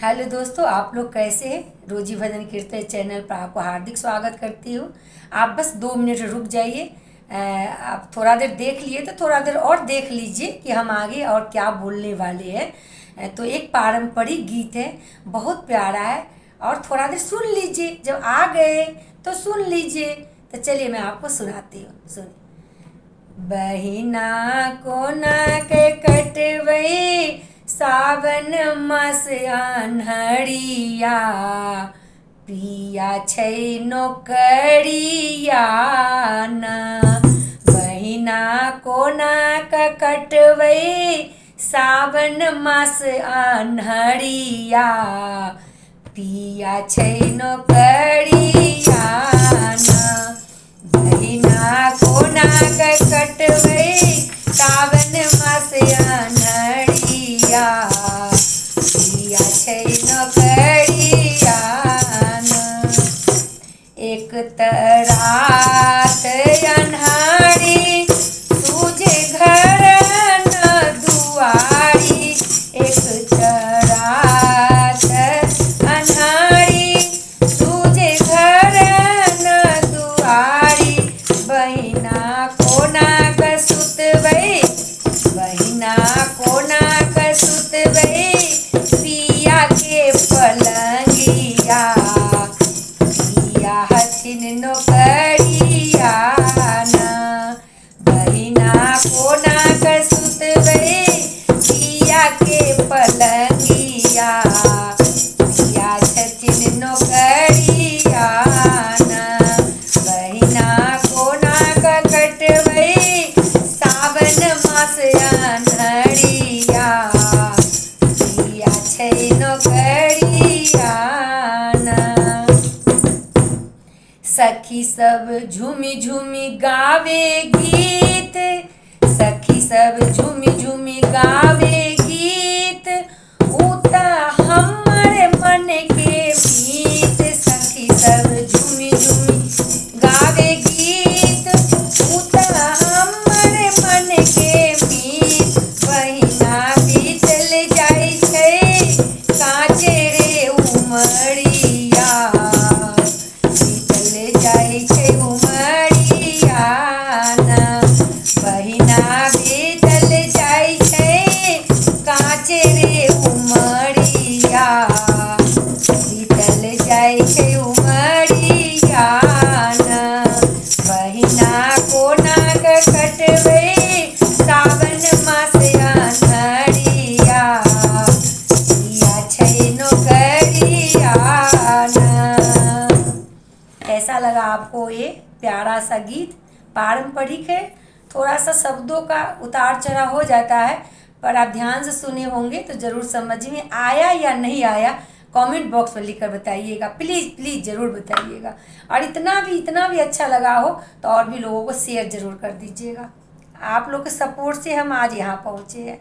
Hello दोस्तों, आप लोग कैसे हैं। रोजी भजन कीर्तन चैनल पर आपको हार्दिक स्वागत करती हूँ। आप बस 2 मिनट रुक जाइए। आप थोड़ा देर देख लिए तो थोड़ा देर और देख लीजिए कि हम आगे और क्या बोलने वाले हैं। तो एक पारंपरिक गीत है, बहुत प्यारा है। और थोड़ा देर सुन लीजिए, जब आ गए तो सुन लीजिए। तो चलिए मैं आपको सुनाती हूँ, सुनिए। बहिना कोना के कटवई सावन मास अन्हरिया, पिया छै नौकरिया ना। बहिना कोना के कटवई सावन मास अन्हरिया, पिया छै नौकरिया ना। बहिना कोना के कटवई सावन मास अन्हरिया, पिया छै नौकरिया ना। एक तरात अन्हारी सूझे घर न दुआरी, एक तरात अन्हारी सूझे घर न दुआरी। बहिना कोना क सुतवई, बहिना कोना क सुतवई पिया के पलंगिया, पिया हथिन नौकरिया ना। बहिना कोना क सुतवई पिया के पलंगिया, पिया छथिन नौकरिया ना। बहिना कोना क कटवई सावन मास अन्हरिया, पिया छै नौकरिया ना। सखी सब झूमी झूमी गावे गीत, सखी सब झूमी झूमी गावे गीत, उता हमर मन के मीत। सखी सब झूमी झूमी गावे गीत, उता हमर मन के मीत। बहिना बीतल जाइ छै काचे रे उमरिया, बीतल जाइ छै उमरिया ना। बहिना बीतल जाइ छै काचे रे उमरिया, बीतल जाइ छै उमरिया ना। बहिना कोना क कटवई सावन मास अन्हरिया, पिया छै नौकरिया ना। कैसा लगा आपको ये प्यारा सा गीत। पारंपरिक है, थोड़ा सा शब्दों का उतार चढ़ाव हो जाता है, पर आप ध्यान से सुने होंगे तो ज़रूर समझ में आया या नहीं आया, कमेंट बॉक्स में लिखकर बताइएगा। प्लीज़ प्लीज़ ज़रूर बताइएगा। और इतना भी अच्छा लगा हो तो और भी लोगों को शेयर ज़रूर कर दीजिएगा। आप लोग के सपोर्ट से हम आज यहाँ पहुँचे हैं।